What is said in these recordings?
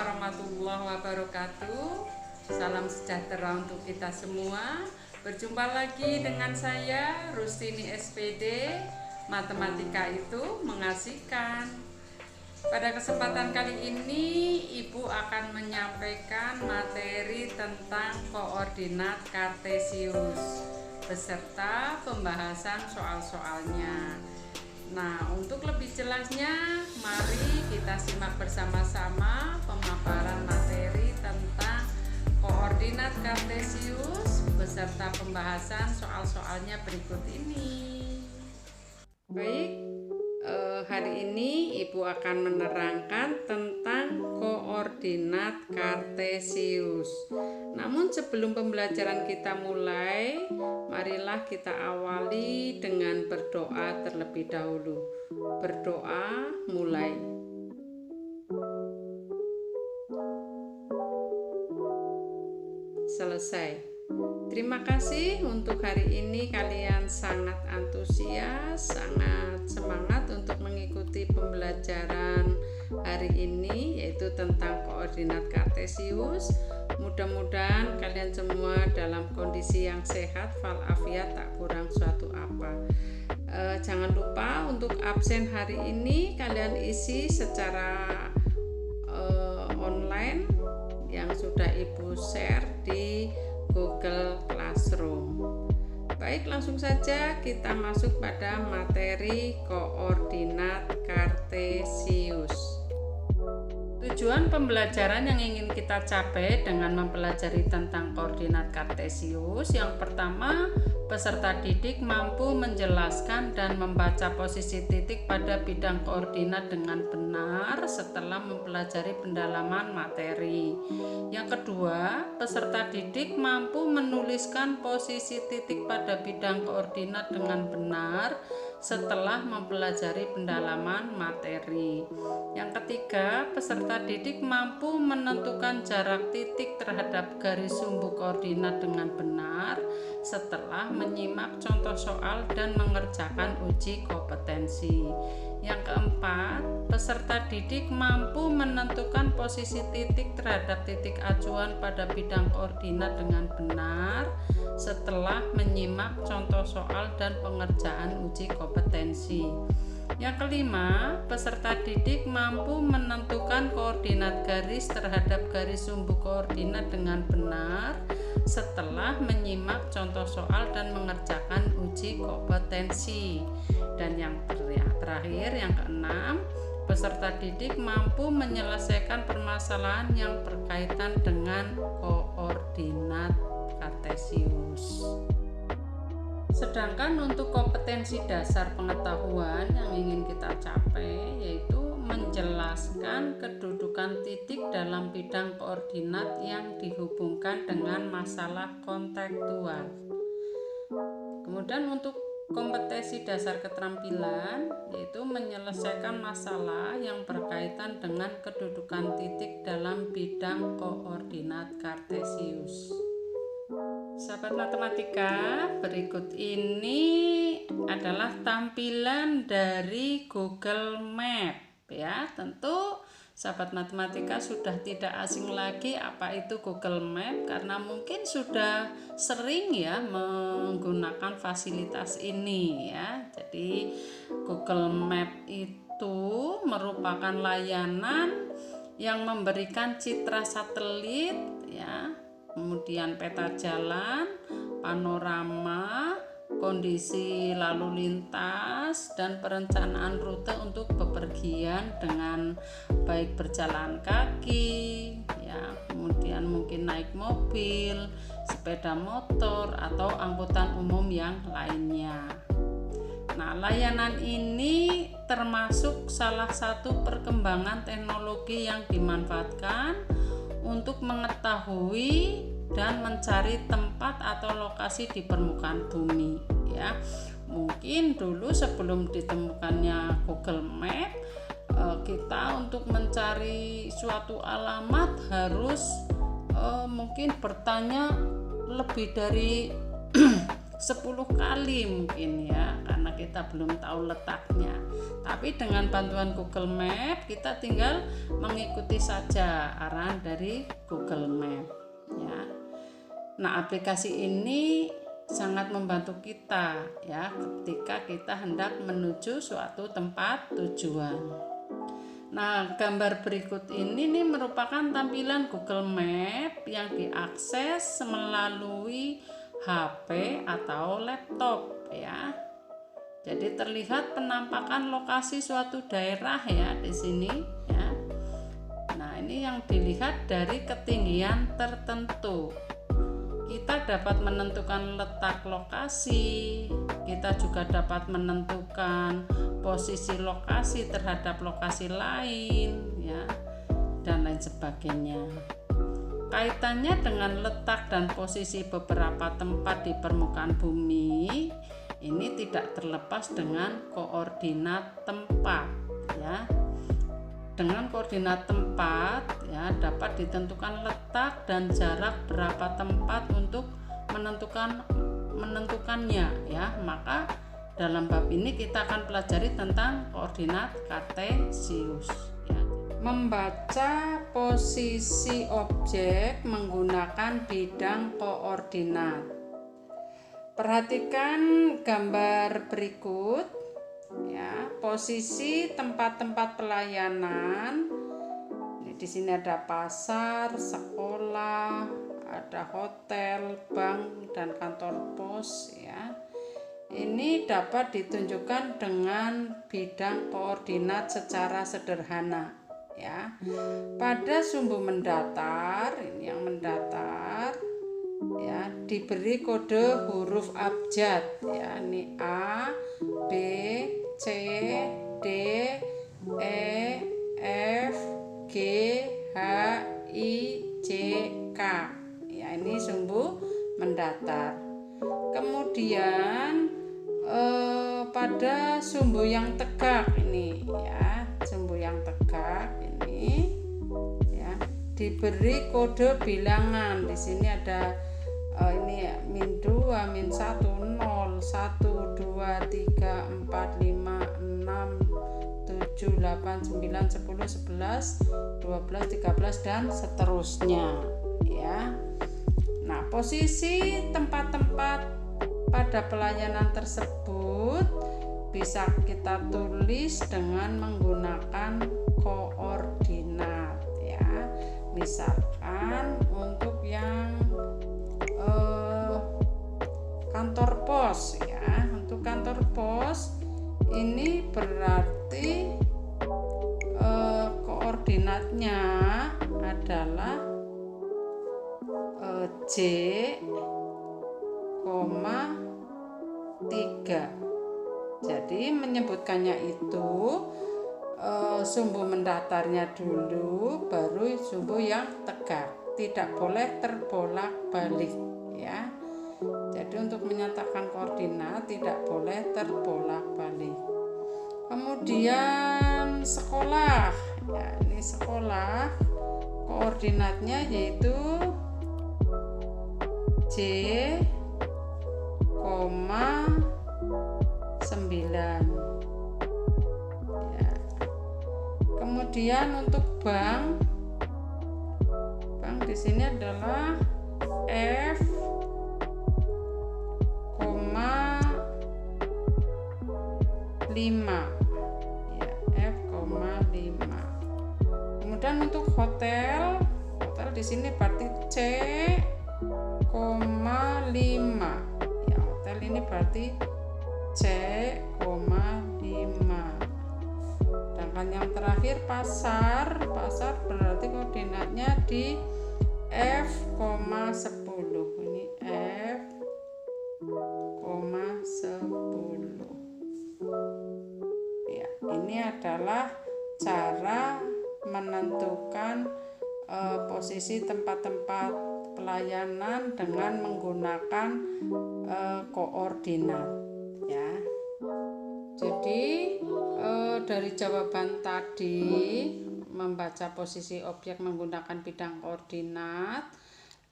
warahmatullahi wabarakatuh. Salam sejahtera untuk kita semua. Berjumpa lagi dengan saya Rustini SPD. Matematika itu mengasihkan. Pada kesempatan kali ini Ibu akan menyampaikan materi tentang koordinat kartesius beserta pembahasan soal-soalnya. Nah, untuk lebih jelasnya, mari kita simak bersama-sama pemaparan materi tentang koordinat kartesius beserta pembahasan soal-soalnya berikut ini. Baik, hari ini Ibu akan menerangkan tentang koordinat kartesius. Namun sebelum pembelajaran kita mulai, marilah kita awali dengan berdoa terlebih dahulu. Berdoa mulai. Selesai. Terima kasih untuk hari ini kalian sangat antusias, sangat semangat untuk mengikuti pembelajaran hari ini yaitu tentang koordinat kartesius. Mudah-mudahan kalian semua dalam kondisi yang sehat walafiat, tak kurang suatu apa. Jangan lupa untuk absen hari ini kalian isi secara online yang sudah Ibu share di Google Classroom. Baik, langsung saja kita masuk pada materi koordinat kartesius. Tujuan pembelajaran yang ingin kita capai dengan mempelajari tentang koordinat kartesius, yang pertama, peserta didik mampu menjelaskan dan membaca posisi titik pada bidang koordinat dengan benar setelah mempelajari pendalaman materi. Yang kedua, peserta didik mampu menuliskan posisi titik pada bidang koordinat dengan benar setelah mempelajari pendalaman materi. Yang ketiga, peserta didik mampu menentukan jarak titik terhadap garis sumbu koordinat dengan benar setelah menyimak contoh soal dan mengerjakan uji kompetensi. Yang keempat, peserta didik mampu menentukan posisi titik terhadap titik acuan pada bidang koordinat dengan benar setelah menyimak contoh soal dan pengerjaan uji kompetensi. Yang kelima, peserta didik mampu menentukan koordinat garis terhadap garis sumbu koordinat dengan benar setelah menyimak contoh soal dan mengerjakan uji kompetensi. Dan yang terakhir, yang keenam, peserta didik mampu menyelesaikan permasalahan yang berkaitan dengan koordinat kartesius. Sedangkan untuk kompetensi dasar pengetahuan yang ingin kita capai yaitu menjelaskan kedudukan titik dalam bidang koordinat yang dihubungkan dengan masalah kontekstual. Kemudian untuk kompetensi dasar keterampilan yaitu menyelesaikan masalah yang berkaitan dengan kedudukan titik dalam bidang koordinat kartesius. Sahabat matematika, berikut ini adalah tampilan dari Google Map ya. Tentu sahabat matematika sudah tidak asing lagi apa itu Google Map karena mungkin sudah sering ya menggunakan fasilitas ini ya. Jadi Google Map itu merupakan layanan yang memberikan citra satelit ya, kemudian peta jalan, panorama, kondisi lalu lintas, dan perencanaan rute untuk bepergian dengan baik berjalan kaki, ya, kemudian mungkin naik mobil, sepeda motor, atau angkutan umum yang lainnya. Nah, layanan ini termasuk salah satu perkembangan teknologi yang dimanfaatkan untuk mengetahui dan mencari tempat atau lokasi di permukaan bumi ya. Mungkin dulu sebelum ditemukannya Google Map, kita untuk mencari suatu alamat harus mungkin bertanya lebih dari 10 kali mungkin ya, karena kita belum tahu letaknya. Tapi dengan bantuan Google Map kita tinggal mengikuti saja arahan dari Google Map ya. Nah, aplikasi ini sangat membantu kita ya ketika kita hendak menuju suatu tempat tujuan. Nah, gambar berikut ini nih merupakan tampilan Google Map yang diakses melalui HP atau laptop ya. Jadi terlihat penampakan lokasi suatu daerah ya di sini ya. Nah, ini yang dilihat dari ketinggian tertentu. Kita dapat menentukan letak lokasi, kita juga dapat menentukan posisi lokasi terhadap lokasi lain ya, dan lain sebagainya. Kaitannya dengan letak dan posisi beberapa tempat di permukaan bumi ini tidak terlepas dengan koordinat tempat ya. Dengan koordinat tempat ya dapat ditentukan letak dan jarak berapa tempat untuk menentukannya ya. Maka dalam bab ini kita akan pelajari tentang koordinat kartesius ya. Membaca posisi objek menggunakan bidang koordinat. Perhatikan gambar berikut ya, posisi tempat-tempat pelayanan. Di sini ada pasar, sekolah, ada hotel, bank, dan kantor pos ya. Ini dapat ditunjukkan dengan bidang koordinat secara sederhana ya. Pada sumbu mendatar, ini yang mendatar ya, diberi kode huruf abjad ya. Ini A, B, C, D, E, F, G, H, I, J, K ya. Ini sumbu mendatar. Kemudian pada sumbu yang tegak ini ya, sumbu yang tegak ini ya, diberi kode bilangan. Di sini ada ini ya, -2, -1, 0, 1, 2, 3, 4, 5, 6, 7, 8, 9, 10, 11, 12, 13 dan seterusnya ya. Nah, posisi tempat-tempat pada pelayanan tersebut bisa kita tulis dengan menggunakan koordinat ya. Misalkan untuk yang kantor pos ya, untuk kantor pos ini berarti koordinatnya adalah J, 3. Jadi menyebutkannya itu sumbu mendatarnya dulu, baru sumbu yang tegak, tidak boleh terbolak-balik ya. Jadi untuk menyatakan koordinat tidak boleh terbolak-balik. Kemudian sekolah ya, ini sekolah koordinatnya yaitu J, 9 ya. Kemudian untuk bank di sini adalah F, 5 ya, F, 5. Kemudian untuk hotel di sini berarti C, 5 ya, hotel ini berarti C, 5. Sedangkan yang terakhir pasar berarti koordinatnya di F, 10. Ini F, 10 ya. Ini adalah cara menentukan posisi tempat-tempat pelayanan dengan menggunakan koordinat ya. Jadi dari jawaban tadi membaca posisi objek menggunakan bidang koordinat,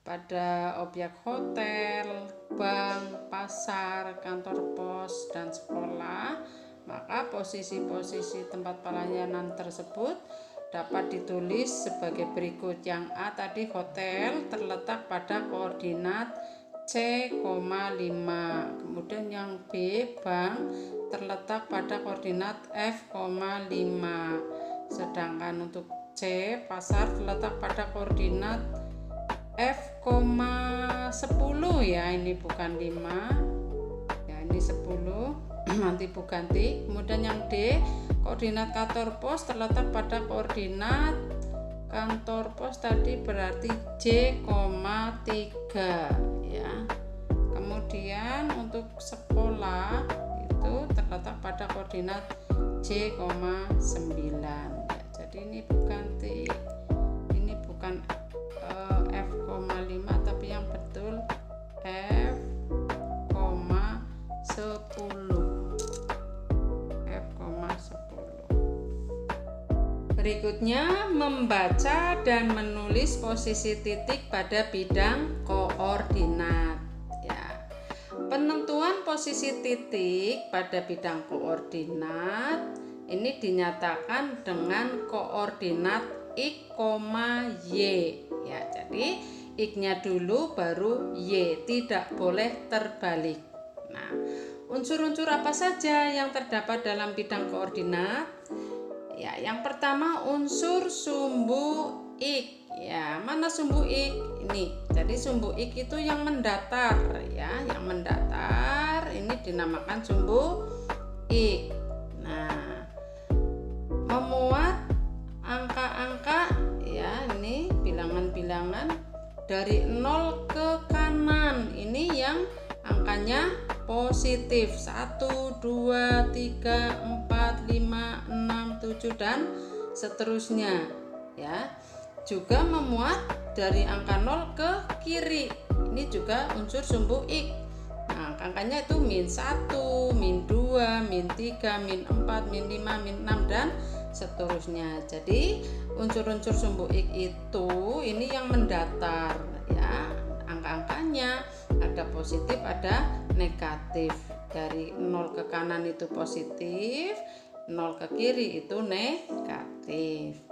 pada objek hotel, bank, pasar, kantor pos, dan sekolah, maka posisi-posisi tempat pelayanan tersebut dapat ditulis sebagai berikut. Yang A tadi hotel terletak pada koordinat C,5. Kemudian yang B bank terletak pada koordinat F,5. Sedangkan untuk C pasar terletak pada koordinat F,10 ya, ini bukan 5 ya, ini 10 nanti Bu ganti. Kemudian yang D koordinat kantor pos terletak pada koordinat kantor pos tadi berarti J,3 ya. Kemudian untuk sekolah itu terletak pada koordinat J,9 ya. Jadi ini bukan T, ini bukan F,5 tapi yang betul F,10. Berikutnya, membaca dan menulis posisi titik pada bidang koordinat. Ya. Penentuan posisi titik pada bidang koordinat ini dinyatakan dengan koordinat X, Y. Ya, jadi X-nya dulu baru Y, tidak boleh terbalik. Nah, unsur-unsur apa saja yang terdapat dalam bidang koordinat? Ya, yang pertama unsur sumbu X. Ya, mana sumbu X? Ini. Jadi sumbu X itu yang mendatar ya, yang mendatar ini dinamakan sumbu X. Nah, memuat angka-angka ya, ini bilangan-bilangan dari 0 ke kanan. Ini yang angkanya positif 1, 2, 3, 4, 5, 6, 7 dan seterusnya ya. Juga memuat dari angka 0 ke kiri. Ini juga unsur sumbu X. Nah, angkanya itu -1, -2, -3, -4, -5, -6 dan seterusnya. Jadi unsur-unsur sumbu X itu ini yang mendatar ya. Angka-angkanya ada positif, ada negatif. Dari 0 ke kanan itu positif, 0 ke kiri itu negatif.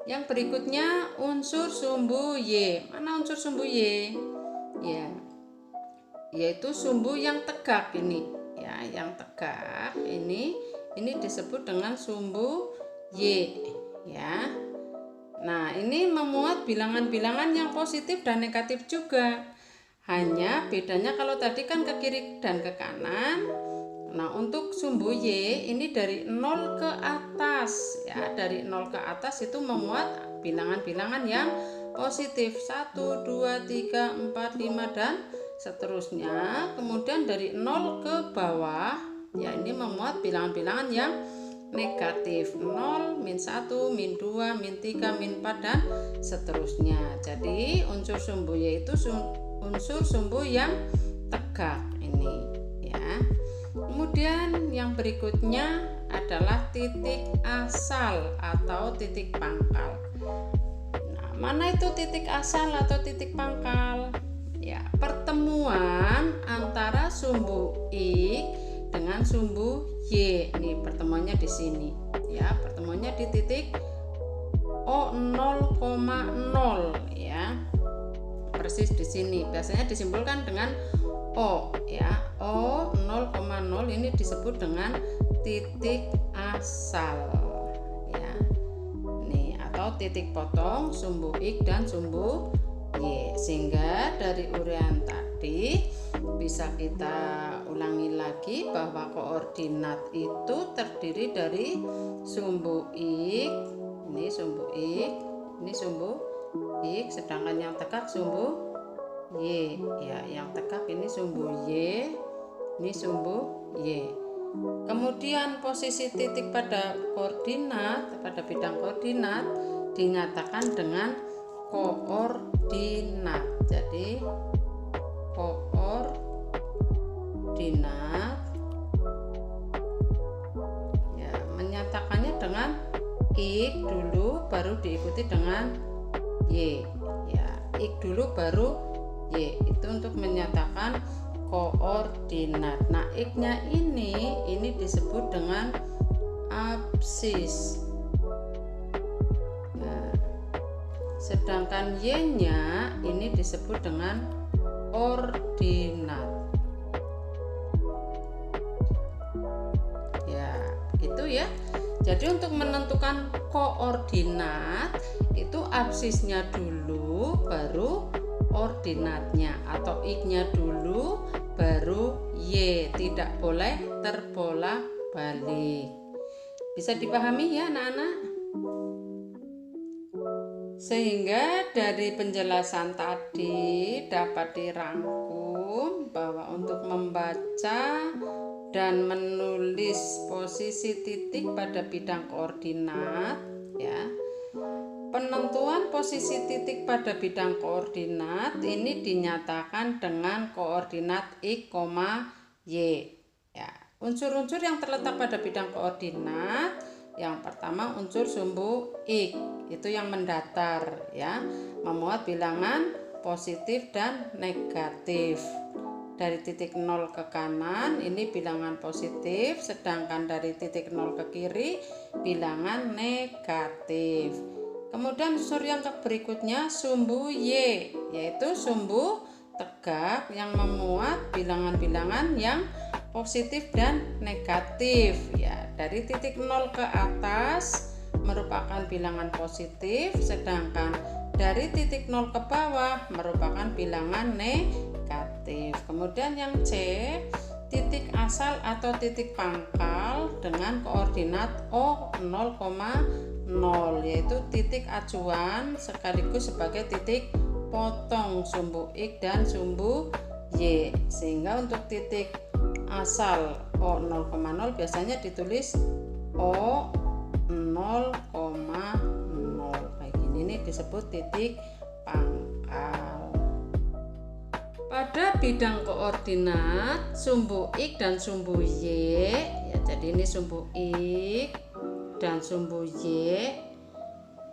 Yang berikutnya unsur sumbu Y. Mana unsur sumbu Y? Ya, yaitu sumbu yang tegak ini. Ya, yang tegak ini disebut dengan sumbu Y. Ya. Nah, ini memuat bilangan-bilangan yang positif dan negatif juga. Hanya bedanya kalau tadi kan ke kiri dan ke kanan. Nah, untuk sumbu Y ini dari 0 ke atas ya, dari 0 ke atas itu memuat bilangan-bilangan yang positif 1, 2, 3, 4, 5 dan seterusnya. Kemudian dari 0 ke bawah ya, ini memuat bilangan-bilangan yang negatif 0, -1, -2, -3, -4 dan seterusnya. Jadi unsur sumbu Y itu unsur sumbu yang tegak ini ya. Kemudian yang berikutnya adalah titik asal atau titik pangkal. Nah, mana itu titik asal atau titik pangkal? Ya, pertemuan antara sumbu X dengan sumbu Y. Ini pertemuannya di sini. Ya, pertemuannya di titik O0,0 ya. Persis di sini. Biasanya disimpulkan dengan O ya. O0,0 ini disebut dengan titik asal ya. Nih, atau titik potong sumbu X dan sumbu Y. Sehingga dari uraian tadi bisa kita ulangi lagi bahwa koordinat itu terdiri dari sumbu X, ini sumbu X, ini sumbu X, sedangkan yang tegak sumbu Y ya. Yang tegak ini sumbu Y, ini sumbu Y. Kemudian posisi titik pada koordinat, pada bidang koordinat dinyatakan dengan koordinat. Jadi koordinat ya, menyatakannya dengan X dulu baru diikuti dengan Y ya. X dulu baru Y. Itu untuk menyatakan koordinat. Nah, X-nya ini disebut dengan absis. Nah, sedangkan Y-nya ini disebut dengan ordinat. Ya, gitu ya. Jadi untuk menentukan koordinat itu absisnya dulu baru ordinatnya, atau X-nya dulu baru Y, tidak boleh terbolak-balik. Bisa dipahami ya anak-anak? Sehingga dari penjelasan tadi dapat dirangkum bahwa untuk membaca dan menulis posisi titik pada bidang koordinat, ya, penentuan posisi titik pada bidang koordinat ini dinyatakan dengan koordinat X, Y. Ya, unsur-unsur yang terletak pada bidang koordinat, yang pertama unsur sumbu X, itu yang mendatar, ya, memuat bilangan positif dan negatif. Dari titik 0 ke kanan ini bilangan positif, sedangkan dari titik 0 ke kiri bilangan negatif. Kemudian unsur yang berikutnya sumbu Y, yaitu sumbu tegak yang memuat bilangan-bilangan yang positif dan negatif. Ya, dari titik 0 ke atas merupakan bilangan positif, sedangkan dari titik 0 ke bawah merupakan bilangan negatif. Kemudian yang C, titik asal atau titik pangkal dengan koordinat O 0,0, yaitu titik acuan sekaligus sebagai titik potong sumbu X dan sumbu Y. Sehingga untuk titik asal O 0,0 biasanya ditulis O 0,0 kayak gini, ini disebut titik pangkal. Pada bidang koordinat sumbu X dan sumbu Y, ya, jadi ini sumbu X dan sumbu Y,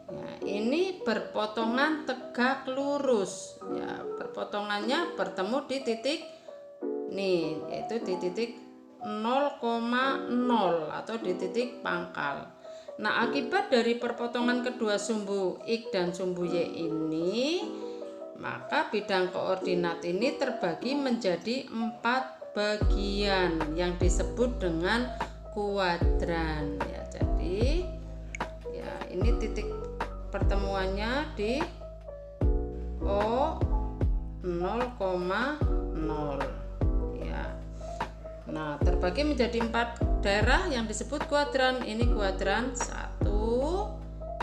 ya, ini berpotongan tegak lurus, ya, berpotongannya bertemu di titik nih, yaitu di titik 0,0 atau di titik pangkal. Nah, akibat dari perpotongan kedua sumbu X dan sumbu Y ini, maka bidang koordinat ini terbagi menjadi 4 bagian yang disebut dengan kuadran. Ya, jadi ya, ini titik pertemuannya di O 0,0. Ya. Nah, terbagi menjadi 4 daerah yang disebut kuadran. Ini kuadran 1,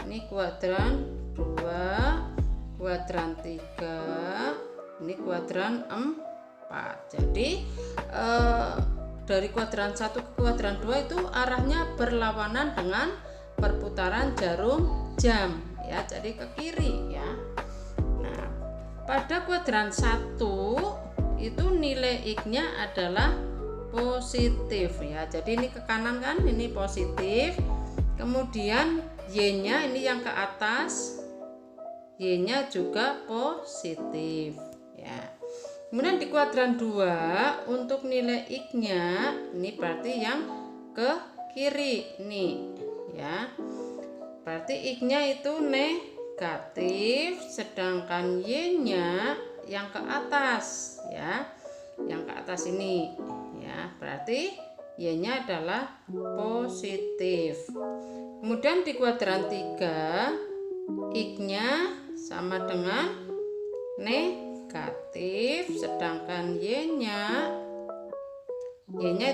ini kuadran 2, kuadran 3, ini kuadran 4. Jadi dari kuadran 1 ke kuadran 2 itu arahnya berlawanan dengan perputaran jarum jam, ya, jadi ke kiri, ya. Nah, pada kuadran 1 itu nilai X-nya adalah positif, ya. Jadi ini ke kanan kan, ini positif. Kemudian Y-nya ini yang ke atas, Y-nya juga positif, ya. Kemudian di kuadran 2 untuk nilai X-nya ini berarti yang ke kiri nih, ya. Berarti X-nya itu negatif, sedangkan Y-nya yang ke atas, ya. Yang ke atas ini, ya. Berarti Y-nya adalah positif. Kemudian di kuadran 3 X-nya sama dengan negatif, sedangkan Y-nya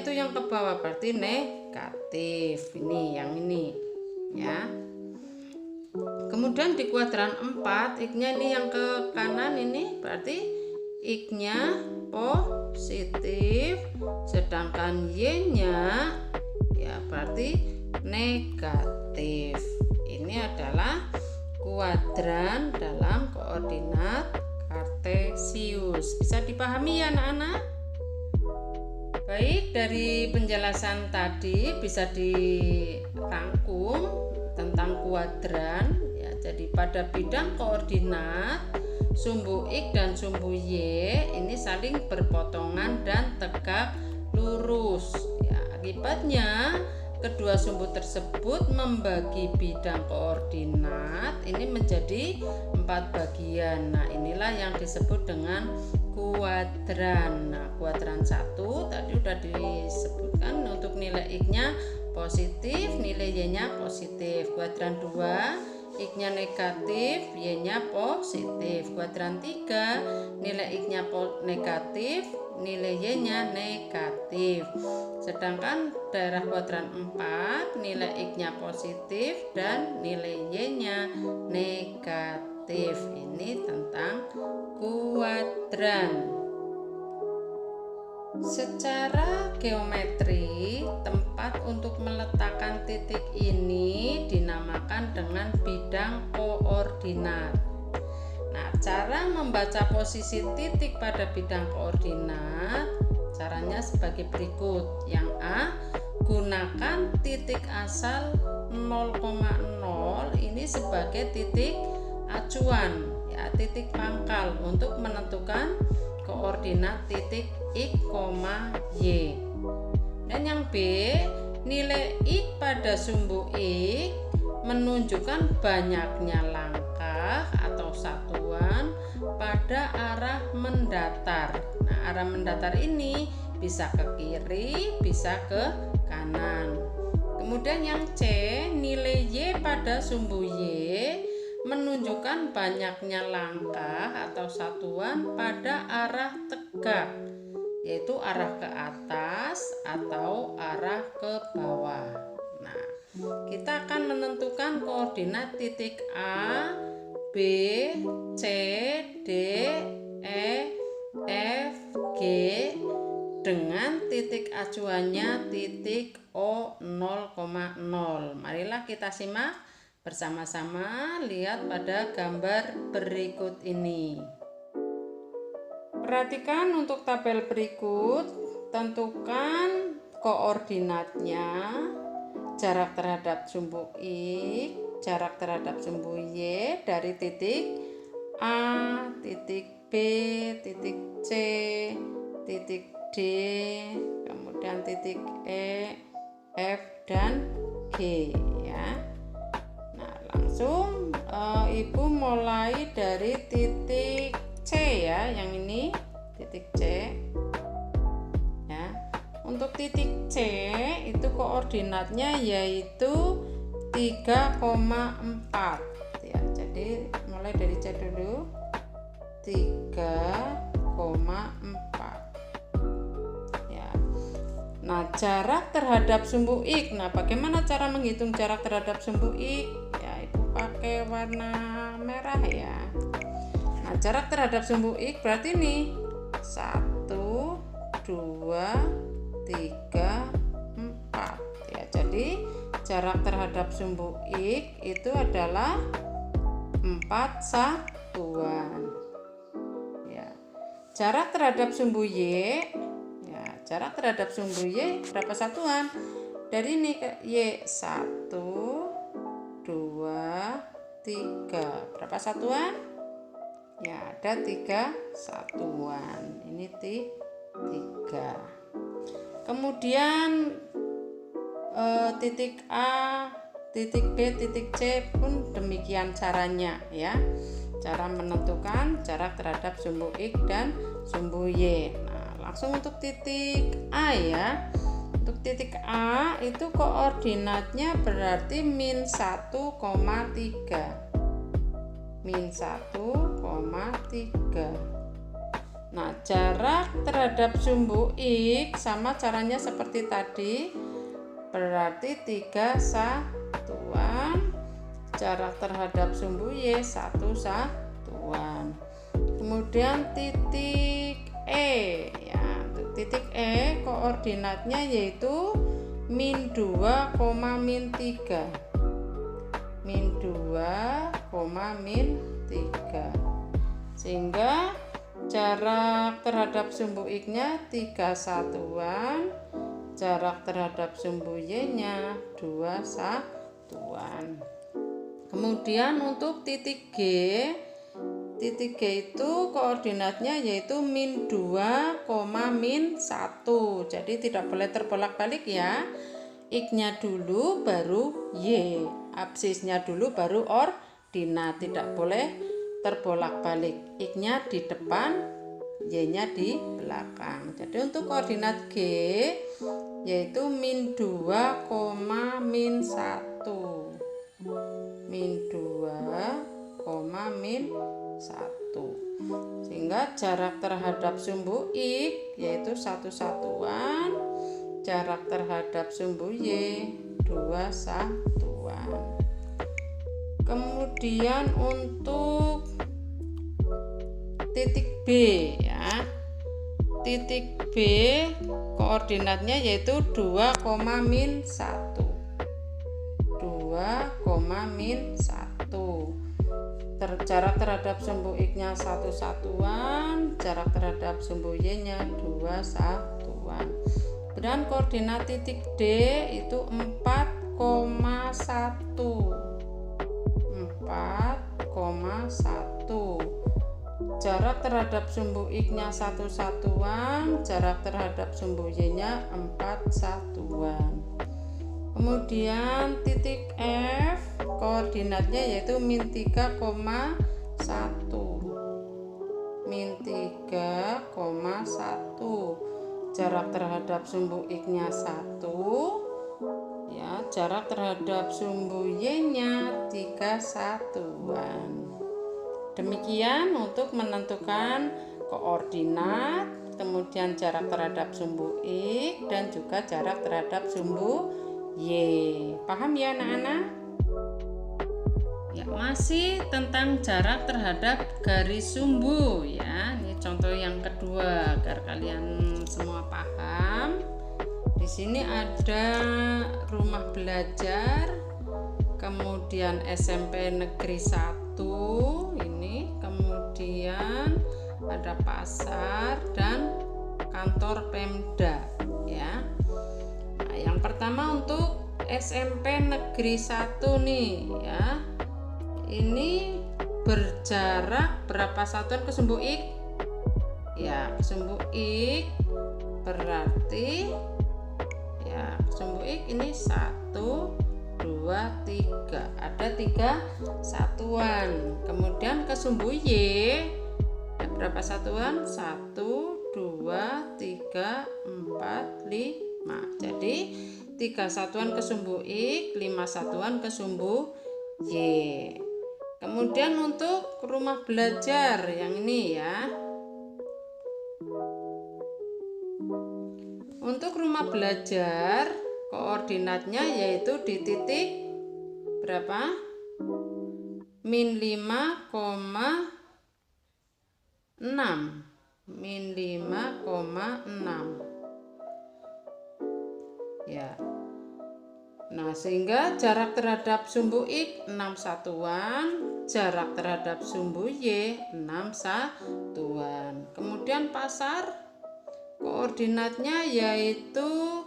itu yang ke bawah, berarti negatif. Ini yang ini, ya. Kemudian di kuadran 4 X-nya ini yang ke kanan, ini berarti X-nya positif, sedangkan Y-nya ya berarti negatif. Ini adalah kuadran dalam koordinat kartesius. Bisa dipahami ya anak-anak? Baik, dari penjelasan tadi bisa dirangkum tentang kuadran, ya. Jadi pada bidang koordinat sumbu X dan sumbu Y ini saling berpotongan dan tegak lurus. Ya, akibatnya kedua sumbu tersebut membagi bidang koordinat ini menjadi 4 bagian. Nah, inilah yang disebut dengan kuadran. Nah, kuadran 1 tadi udah disebutkan untuk nilai X-nya positif, nilai Y-nya positif. Kuadran 2 X-nya negatif, Y-nya positif. Kuadran 3 nilai X-nya negatif, nilai Y-nya negatif. Sedangkan daerah kuadran 4 nilai X-nya positif dan nilai Y-nya negatif. Ini tentang kuadran. Secara geometri, tempat untuk meletakkan titik ini dinamakan dengan bidang koordinat. Nah, cara membaca posisi titik pada bidang koordinat caranya sebagai berikut. Yang A, gunakan titik asal 0,0 ini sebagai titik acuan, ya, titik pangkal untuk menentukan koordinat titik X, Y. Dan yang B, nilai X pada sumbu X menunjukkan banyaknya langkah atau satuan pada arah mendatar. Nah, arah mendatar ini bisa ke kiri, bisa ke kanan. Kemudian yang C, nilai Y pada sumbu Y menunjukkan banyaknya langkah atau satuan pada arah tegak, yaitu arah ke atas atau arah ke bawah. Nah, kita akan menentukan koordinat titik A, B, C, D, E, F, G dengan titik acuannya titik O 0,0. Marilah kita simak bersama-sama, lihat pada gambar berikut ini. Perhatikan untuk tabel berikut, tentukan koordinatnya, jarak terhadap sumbu X, jarak terhadap sumbu Y dari titik A, titik B, titik C, titik D, kemudian titik E, F, dan G, ya. Langsung Ibu mulai dari titik C, ya, yang ini titik C, ya. Untuk titik C itu koordinatnya yaitu 3,4, ya. Jadi mulai dari C dulu, 3,4, ya. Nah, jarak terhadap sumbu X. Nah, bagaimana cara menghitung jarak terhadap sumbu X? Pakai warna merah, ya. Nah, jarak terhadap sumbu X berarti ini 1, 2, 3, 4, ya. Jadi jarak terhadap sumbu X itu adalah 4 satuan, ya. Jarak terhadap sumbu Y, ya, jarak terhadap sumbu Y berapa satuan? Dari ini ke Y 1, 2, 3. Berapa satuan? Ya, ada 3 satuan. Ini 3. Kemudian titik A, titik B, titik C pun demikian caranya, ya. Cara menentukan jarak terhadap sumbu X dan sumbu Y. Nah, langsung untuk titik A, ya. Untuk titik A itu koordinatnya berarti min 1,3. Min 1,3. Nah, jarak terhadap sumbu X sama caranya seperti tadi, berarti 3 satuan. Jarak terhadap sumbu Y 1 satuan. Kemudian titik E, ya. Titik E koordinatnya yaitu min 2, min 3. Min 2, min 3. Sehingga jarak terhadap sumbu X-nya 3 satuan, jarak terhadap sumbu Y-nya 2 satuan. Kemudian untuk titik G Titik G itu koordinatnya yaitu min 2, min 1. Jadi tidak boleh terbolak-balik ya. X-nya dulu baru Y. Absisnya dulu baru ordinat. Tidak boleh terbolak-balik. X-nya di depan, Y-nya di belakang. Jadi untuk koordinat G yaitu min 2, min 1. Min 2, min 1. Sehingga jarak terhadap sumbu X yaitu 1 satuan, jarak terhadap sumbu Y 2 satuan. Kemudian untuk titik B ya. Titik B koordinatnya yaitu 2, min 1. 2, min 1. Jarak terhadap sumbu X-nya 1 satuan, jarak terhadap sumbu Y-nya 2 satuan. Dan koordinat titik D itu 4,1. 4,1. Jarak terhadap sumbu X-nya 1 satuan, jarak terhadap sumbu Y-nya 4 satuan. Kemudian titik F koordinatnya yaitu min 3,1. Min 3,1. Jarak terhadap sumbu X-nya 1 ya, jarak terhadap sumbu Y-nya 3 satuan. Demikian untuk menentukan koordinat, kemudian jarak terhadap sumbu X dan juga jarak terhadap sumbu Y. Paham ya anak-anak? Ya, masih tentang jarak terhadap garis sumbu ya. Ini contoh yang kedua agar kalian semua paham. Di sini ada rumah belajar, kemudian SMP Negeri 1 ini, kemudian ada pasar dan kantor Pemda ya. Nah, yang pertama untuk SMP Negeri 1 nih ya. Ini berjarak berapa satuan ke sumbu X? Ya, ke sumbu X berarti ya sumbu X ini 1, 2, 3. Ada 3 satuan. Kemudian ke sumbu Y berapa satuan? 1, 2, 3, 4, 5. Jadi 3 satuan ke sumbu X, 5 satuan ke sumbu Y. Kemudian untuk rumah belajar yang ini ya. Untuk rumah belajar koordinatnya yaitu di titik berapa? Min 5,6. Min 5,6 ya. Nah, sehingga jarak terhadap sumbu X 6 satuan, jarak terhadap sumbu Y 6 satuan. Kemudian pasar koordinatnya yaitu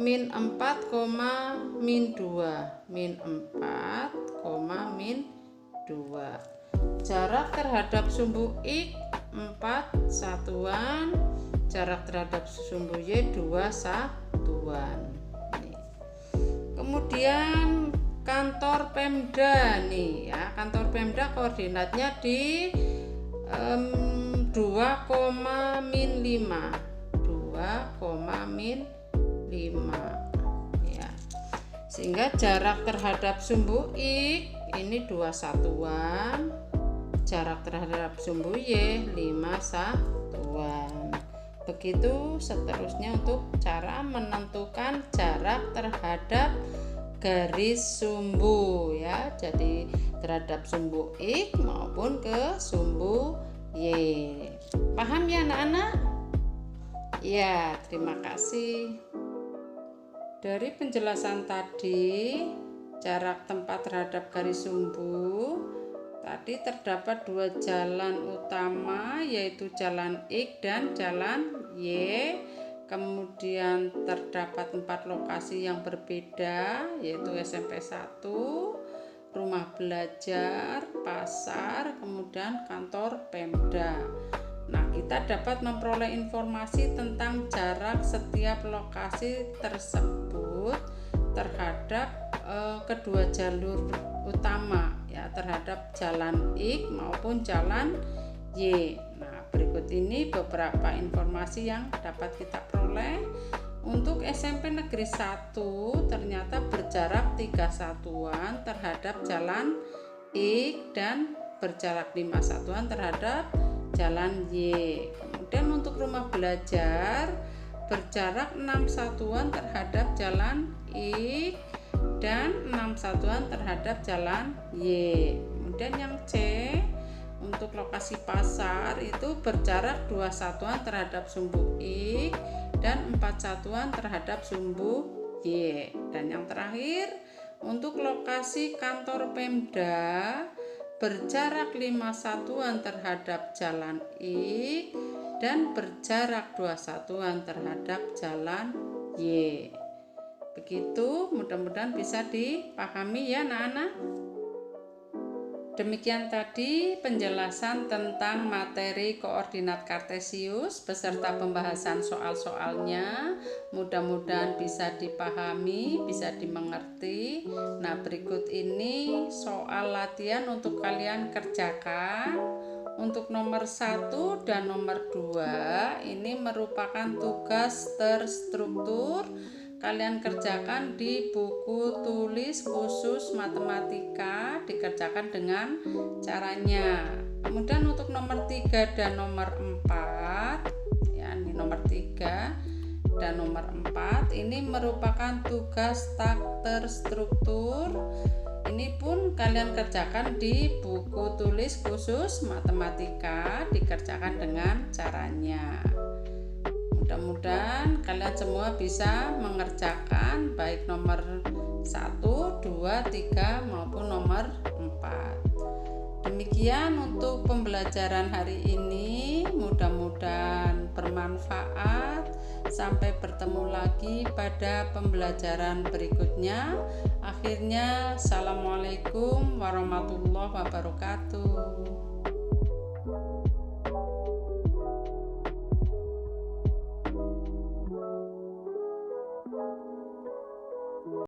min 4, min 2. Min 4, min 2. Jarak terhadap sumbu X 4 satuan, jarak terhadap sumbu Y 2 satuan. Kemudian kantor Pemda nih ya. Kantor Pemda koordinatnya di 2, min 5. 2, min 5 ya. Sehingga jarak terhadap sumbu X ini 2 satuan, jarak terhadap sumbu Y 5 satuan. Begitu seterusnya untuk cara menentukan jarak terhadap garis sumbu ya. Jadi terhadap sumbu X maupun ke sumbu Y. Paham ya anak-anak? Ya, terima kasih. Dari penjelasan tadi, jarak tempat terhadap garis sumbu tadi terdapat 2 jalan utama yaitu jalan X dan jalan Y. Kemudian terdapat 4 lokasi yang berbeda yaitu SMP 1, rumah belajar, pasar, kemudian kantor Pemda. Nah, kita dapat memperoleh informasi tentang jarak setiap lokasi tersebut terhadap kedua jalur utama, ya, terhadap jalan X maupun jalan Y. Nah, berikut ini beberapa informasi yang dapat kita peroleh. Untuk SMP Negeri 1 ternyata berjarak 3 satuan terhadap jalan X dan berjarak 5 satuan terhadap jalan Y. Kemudian untuk rumah belajar berjarak 6 satuan terhadap jalan X dan 6 satuan terhadap jalan Y. Kemudian yang C, untuk lokasi pasar itu berjarak 2 satuan terhadap sumbu X dan 4 satuan terhadap sumbu Y. Dan yang terakhir, untuk lokasi kantor Pemda berjarak 5 satuan terhadap jalan X dan berjarak 2 satuan terhadap jalan Y. Begitu, mudah-mudahan bisa dipahami ya anak-anak. Demikian tadi penjelasan tentang materi koordinat kartesius beserta pembahasan soal-soalnya. Mudah-mudahan bisa dipahami, bisa dimengerti. Nah, berikut ini soal latihan untuk kalian kerjakan. Untuk nomor 1 dan nomor 2 ini merupakan tugas terstruktur. Kalian kerjakan di buku tulis khusus matematika, dikerjakan dengan caranya. Kemudian untuk nomor 3 dan nomor 4, ya, ini nomor 3 dan nomor 4 ini merupakan tugas tak terstruktur. Ini pun kalian kerjakan di buku tulis khusus matematika, dikerjakan dengan caranya. Mudah-mudahan kalian semua bisa mengerjakan baik nomor 1, 2, 3 maupun nomor 4. Demikian untuk pembelajaran hari ini, mudah-mudahan bermanfaat. Sampai bertemu lagi pada pembelajaran berikutnya. Akhirnya, assalamualaikum warahmatullahi wabarakatuh.